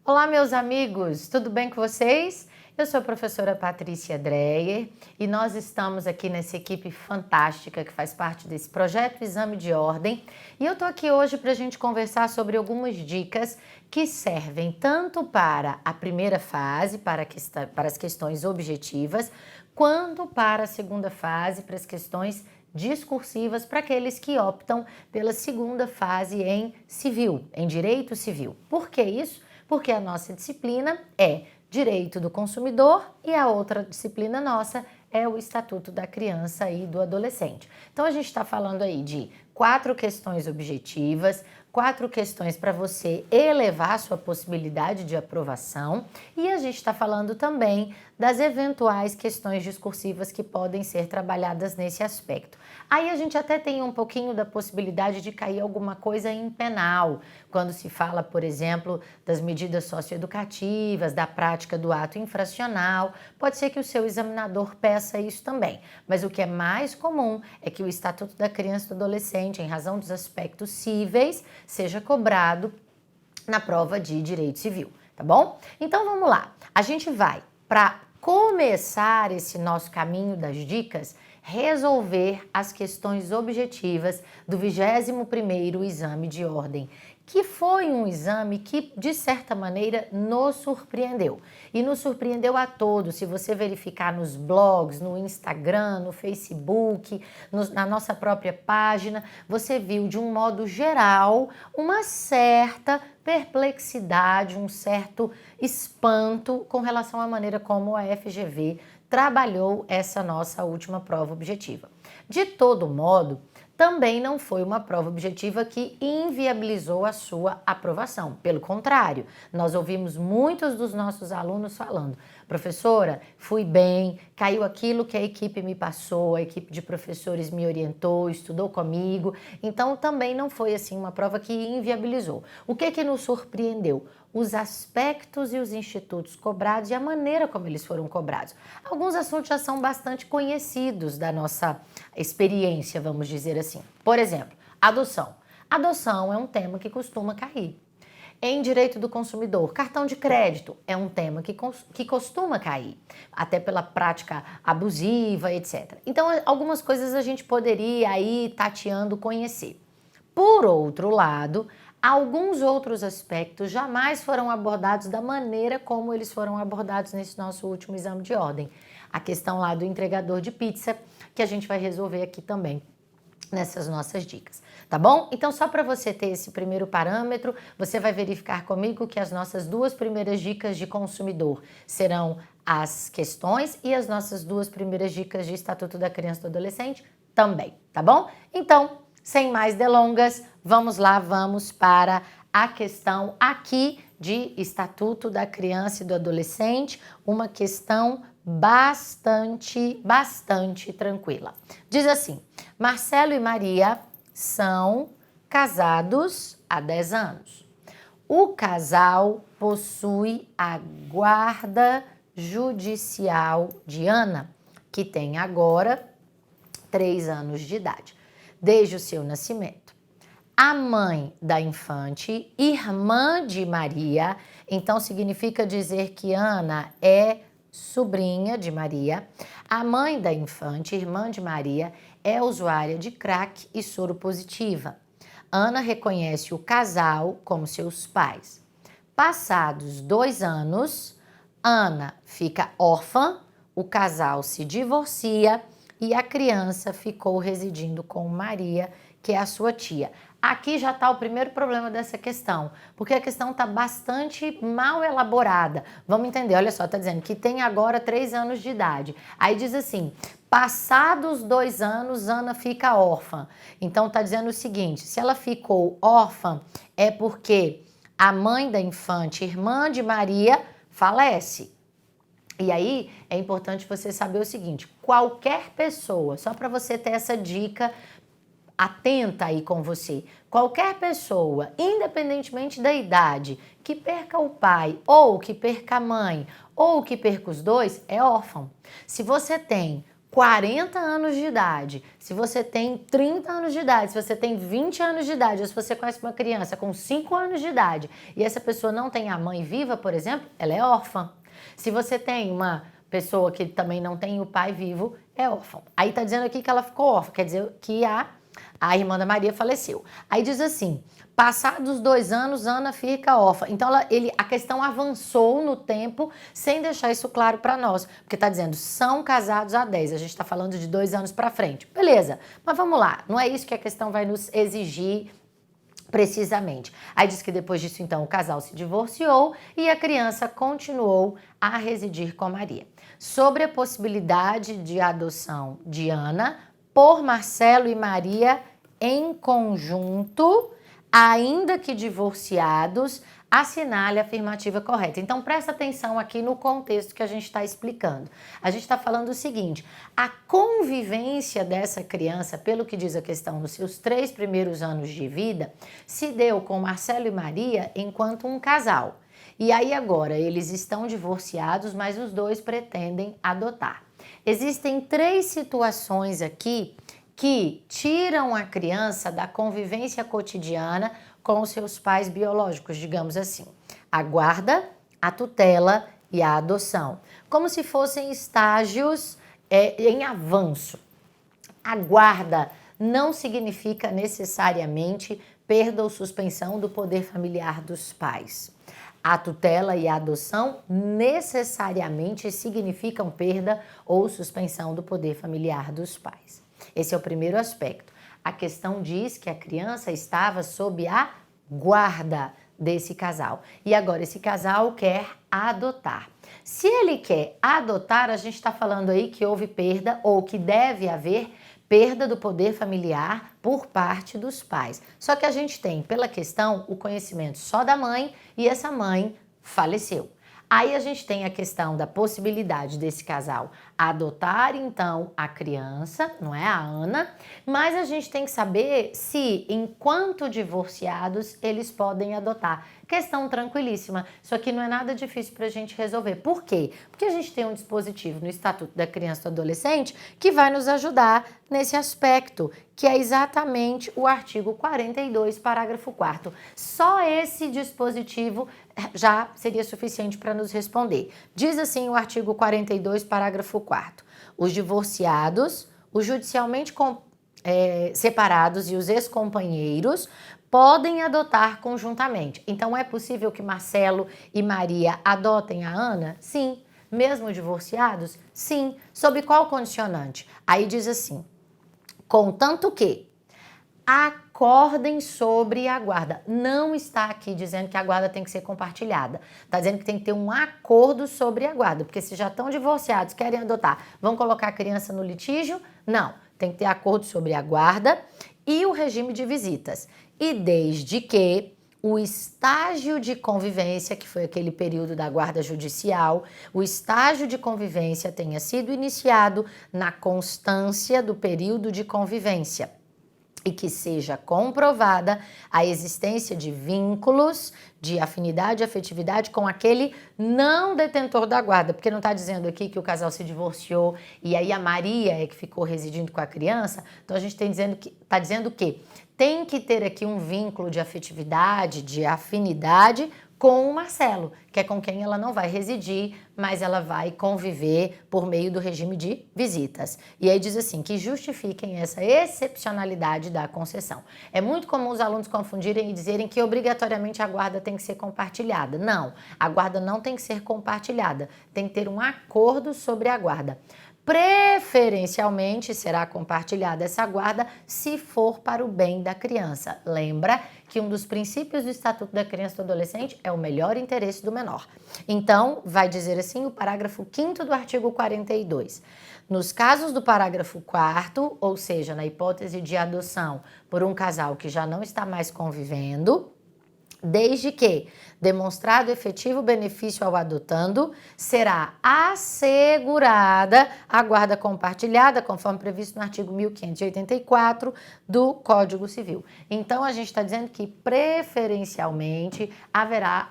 Olá, meus amigos, tudo bem com vocês? Eu sou a professora Patrícia Dreyer e nós estamos aqui nessa equipe fantástica que faz parte desse projeto Exame de Ordem, e eu tô aqui hoje para a gente conversar sobre algumas dicas que servem tanto para a primeira fase, para as questões objetivas, quanto para a segunda fase, para as questões discursivas, para aqueles que optam pela segunda fase em civil, em direito civil. Por que isso? Porque a nossa disciplina é Direito do Consumidor e a outra disciplina nossa é o Estatuto da Criança e do Adolescente. Então a gente está falando aí de 4 questões objetivas, 4 questões para você elevar a sua possibilidade de aprovação, e a gente está falando também das eventuais questões discursivas que podem ser trabalhadas nesse aspecto. Aí a gente até tem um pouquinho da possibilidade de cair alguma coisa em penal, quando se fala, por exemplo, das medidas socioeducativas, da prática do ato infracional. Pode ser que o seu examinador peça isso também, mas o que é mais comum é que o Estatuto da Criança e do Adolescente, em razão dos aspectos cíveis, seja cobrado na prova de direito civil, tá bom? Então vamos lá, a gente vai, para começar esse nosso caminho das dicas, resolver as questões objetivas do 21º Exame de Ordem, que foi um exame que, de certa maneira, nos surpreendeu. E nos surpreendeu a todos. Se você verificar nos blogs, no Instagram, no Facebook, na nossa própria página, você viu, de um modo geral, uma certa perplexidade, um certo espanto com relação à maneira como a FGV trabalhou essa nossa última prova objetiva. De todo modo, também não foi uma prova objetiva que inviabilizou a sua aprovação. Pelo contrário, nós ouvimos muitos dos nossos alunos falando: professora, fui bem, caiu aquilo que a equipe me passou, a equipe de professores me orientou, estudou comigo. Então também não foi assim uma prova que inviabilizou. O que nos surpreendeu? Os aspectos e os institutos cobrados e a maneira como eles foram cobrados. Alguns assuntos já são bastante conhecidos da nossa experiência, vamos dizer assim. Por exemplo, adoção. Adoção é um tema que costuma cair. Em direito do consumidor, cartão de crédito é um tema que costuma cair, até pela prática abusiva, etc. Então, algumas coisas a gente poderia aí tateando conhecer. Por outro lado, alguns outros aspectos jamais foram abordados da maneira como eles foram abordados nesse nosso último exame de ordem. A questão lá do entregador de pizza, que a gente vai resolver aqui também nessas nossas dicas, tá bom? Então, só para você ter esse primeiro parâmetro, você vai verificar comigo que as nossas 2 primeiras dicas de consumidor serão as questões e as nossas 2 primeiras dicas de Estatuto da Criança e do Adolescente também, tá bom? Então, sem mais delongas, vamos lá, vamos para a questão aqui de Estatuto da Criança e do Adolescente, uma questão bastante tranquila. Diz assim: Marcelo e Maria são casados há 10 anos. O casal possui a guarda judicial de Ana, que tem agora 3 anos de idade, desde o seu nascimento. A mãe da infante, irmã de Maria, então significa dizer que Ana é sobrinha de Maria. A mãe da infante, irmã de Maria, é usuária de crack e soro positiva. Ana reconhece o casal como seus pais. Passados 2 anos, Ana fica órfã, o casal se divorcia e a criança ficou residindo com Maria, que é a sua tia. Aqui já está o primeiro problema dessa questão, porque a questão está bastante mal elaborada. Vamos entender, olha só, está dizendo que tem agora 3 anos de idade. Aí diz assim: passados 2 anos, Ana fica órfã. Então está dizendo o seguinte: se ela ficou órfã, é porque a mãe da infante, irmã de Maria, falece. E aí é importante você saber o seguinte: qualquer pessoa, só para você ter essa dica atenta aí com você. Qualquer pessoa, independentemente da idade, que perca o pai, ou que perca a mãe, ou que perca os dois, é órfão. Se você tem 40 anos de idade, se você tem 30 anos de idade, se você tem 20 anos de idade, ou se você conhece uma criança com 5 anos de idade e essa pessoa não tem a mãe viva, por exemplo, ela é órfã. Se você tem uma pessoa que também não tem o pai vivo, é órfã. Aí tá dizendo aqui que ela ficou órfã, quer dizer que a irmã da Maria faleceu. Aí diz assim, passados 2 anos, Ana fica órfã. Então a questão avançou no tempo sem deixar isso claro para nós. Porque está dizendo, são casados há 10. A gente está falando de 2 anos para frente. Beleza, mas vamos lá. Não é isso que a questão vai nos exigir precisamente. Aí diz que depois disso, então, o casal se divorciou e a criança continuou a residir com Maria. Sobre a possibilidade de adoção de Ana por Marcelo e Maria em conjunto, ainda que divorciados, assinale a afirmativa correta. Então, presta atenção aqui no contexto que a gente está explicando. A gente está falando o seguinte, a convivência dessa criança, pelo que diz a questão, nos seus 3 primeiros anos de vida, se deu com Marcelo e Maria enquanto um casal. E aí agora, eles estão divorciados, mas os dois pretendem adotar. Existem 3 situações aqui que tiram a criança da convivência cotidiana com os seus pais biológicos, digamos assim. A guarda, a tutela e a adoção. Como se fossem estágios em avanço. A guarda não significa necessariamente perda ou suspensão do poder familiar dos pais. A tutela e a adoção necessariamente significam perda ou suspensão do poder familiar dos pais. Esse é o primeiro aspecto. A questão diz que a criança estava sob a guarda desse casal. E agora esse casal quer adotar. Se ele quer adotar, a gente está falando aí que houve perda ou que deve haver perda do poder familiar por parte dos pais. Só que a gente tem, pela questão, o conhecimento só da mãe e essa mãe faleceu. Aí a gente tem a questão da possibilidade desse casal adotar, então, a criança, não é, a Ana, mas a gente tem que saber se, enquanto divorciados, eles podem adotar. Questão tranquilíssima. Isso aqui não é nada difícil para a gente resolver. Por quê? Porque a gente tem um dispositivo no Estatuto da Criança e do Adolescente que vai nos ajudar nesse aspecto, que é exatamente o artigo 42, parágrafo 4º. Só esse dispositivo já seria suficiente para nos responder. Diz assim o artigo 42, parágrafo 4º. Os divorciados, os judicialmente separados e os ex-companheiros podem adotar conjuntamente. Então, é possível que Marcelo e Maria adotem a Ana? Sim. Mesmo divorciados? Sim. Sob qual condicionante? Aí diz assim, contanto que acordem sobre a guarda. Não está aqui dizendo que a guarda tem que ser compartilhada. Está dizendo que tem que ter um acordo sobre a guarda. Porque se já estão divorciados, querem adotar, vão colocar a criança no litígio? Não. Tem que ter acordo sobre a guarda e o regime de visitas. E desde que o estágio de convivência, que foi aquele período da guarda judicial, o estágio de convivência tenha sido iniciado na constância do período de convivência e que seja comprovada a existência de vínculos de afinidade e afetividade com aquele não detentor da guarda, porque não está dizendo aqui que o casal se divorciou e aí a Maria é que ficou residindo com a criança, então a gente está dizendo que tem que ter aqui um vínculo de afetividade, de afinidade com o Marcelo, que é com quem ela não vai residir, mas ela vai conviver por meio do regime de visitas. E aí diz assim, que justifiquem essa excepcionalidade da concessão. É muito comum os alunos confundirem e dizerem que obrigatoriamente a guarda tem que ser compartilhada. Não, a guarda não tem que ser compartilhada, tem que ter um acordo sobre a guarda. Preferencialmente será compartilhada essa guarda se for para o bem da criança. Lembra que um dos princípios do Estatuto da Criança e do Adolescente é o melhor interesse do menor. Então, vai dizer assim o parágrafo 5º do artigo 42. Nos casos do parágrafo 4º, ou seja, na hipótese de adoção por um casal que já não está mais convivendo, Desde que demonstrado efetivo benefício ao adotando, será assegurada a guarda compartilhada, conforme previsto no artigo 1584 do Código Civil. Então, a gente está dizendo que, preferencialmente, haverá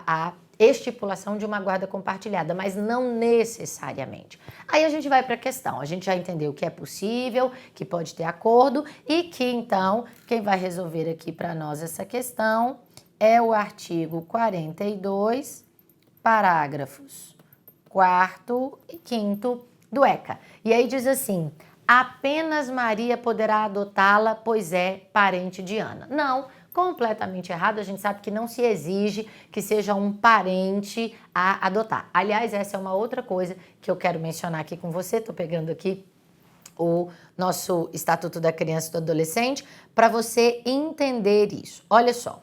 a estipulação de uma guarda compartilhada, mas não necessariamente. Aí a gente vai para a questão, a gente já entendeu que é possível, que pode ter acordo e que, então, quem vai resolver aqui para nós essa questão é o artigo 42, parágrafos 4º e 5º do ECA. E aí diz assim, apenas Maria poderá adotá-la, pois é parente de Ana. Não, completamente errado, a gente sabe que não se exige que seja um parente a adotar. Aliás, essa é uma outra coisa que eu quero mencionar aqui com você, estou pegando aqui o nosso Estatuto da Criança e do Adolescente, para você entender isso. Olha só,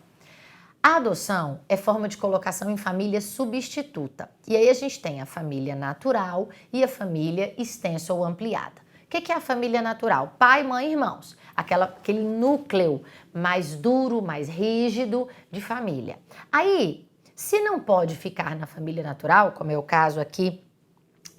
a adoção é forma de colocação em família substituta. E aí a gente tem a família natural e a família extensa ou ampliada. O que é a família natural? Pai, mãe, irmãos. Aquele núcleo mais duro, mais rígido de família. Aí, se não pode ficar na família natural, como é o caso aqui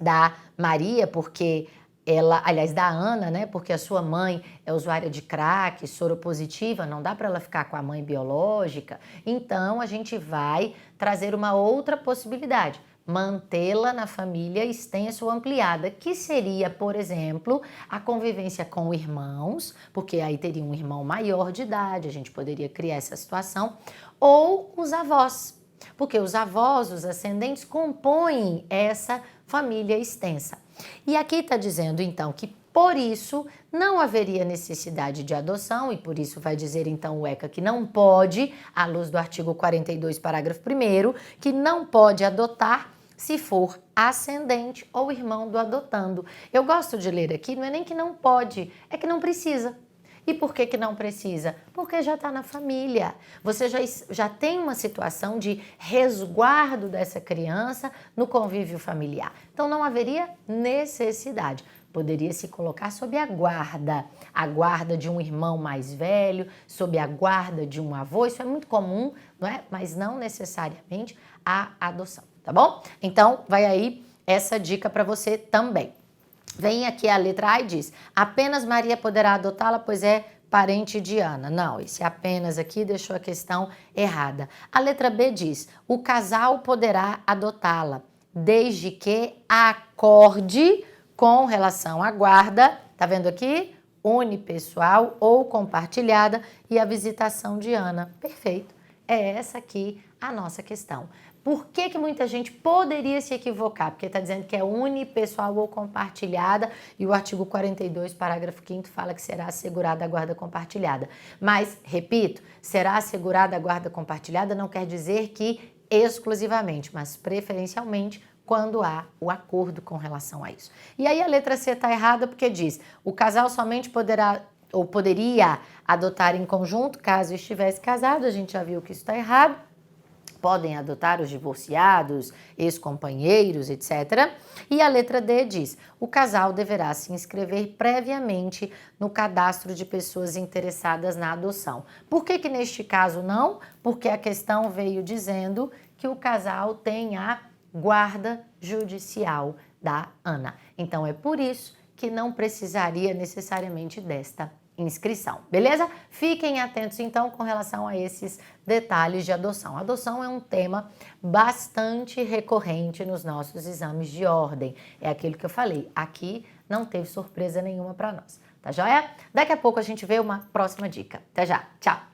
da Maria, porque ela, aliás, da Ana, né? Porque a sua mãe é usuária de crack, soropositiva, não dá para ela ficar com a mãe biológica. Então, a gente vai trazer uma outra possibilidade, mantê-la na família extensa ou ampliada, que seria, por exemplo, a convivência com irmãos, porque aí teria um irmão maior de idade, a gente poderia criar essa situação, ou os avós, porque os avós, os ascendentes, compõem essa família extensa. E aqui está dizendo, então, que por isso não haveria necessidade de adoção e por isso vai dizer, então, o ECA que não pode, à luz do artigo 42, parágrafo 1º, que não pode adotar se for ascendente ou irmão do adotando. Eu gosto de ler aqui, não é nem que não pode, é que não precisa. E por que não precisa? Porque já está na família. Você já tem uma situação de resguardo dessa criança no convívio familiar. Então não haveria necessidade. Poderia se colocar sob a guarda de um irmão mais velho, sob a guarda de um avô. Isso é muito comum, não é? Mas não necessariamente a adoção, tá bom? Então vai aí essa dica para você também. Vem aqui a letra A e diz, apenas Maria poderá adotá-la, pois é parente de Ana. Não, esse apenas aqui deixou a questão errada. A letra B diz, o casal poderá adotá-la, desde que acorde com relação à guarda, tá vendo aqui? Unipessoal ou compartilhada e a visitação de Ana. Perfeito. É essa aqui a nossa questão. Por que muita gente poderia se equivocar? Porque está dizendo que é unipessoal ou compartilhada e o artigo 42, parágrafo 5º, fala que será assegurada a guarda compartilhada. Mas, repito, será assegurada a guarda compartilhada não quer dizer que exclusivamente, mas preferencialmente quando há o acordo com relação a isso. E aí a letra C está errada porque diz, o casal somente poderá ou poderia adotar em conjunto, caso estivesse casado, a gente já viu que isso está errado. Podem adotar os divorciados, ex-companheiros, etc. E a letra D diz, o casal deverá se inscrever previamente no cadastro de pessoas interessadas na adoção. Por que neste caso não? Porque a questão veio dizendo que o casal tem a guarda judicial da Ana. Então é por isso que não precisaria necessariamente desta inscrição, beleza? Fiquem atentos então com relação a esses detalhes de adoção. A adoção é um tema bastante recorrente nos nossos exames de ordem. É aquilo que eu falei, aqui não teve surpresa nenhuma para nós, tá joia? Daqui a pouco a gente vê uma próxima dica. Até já, tchau!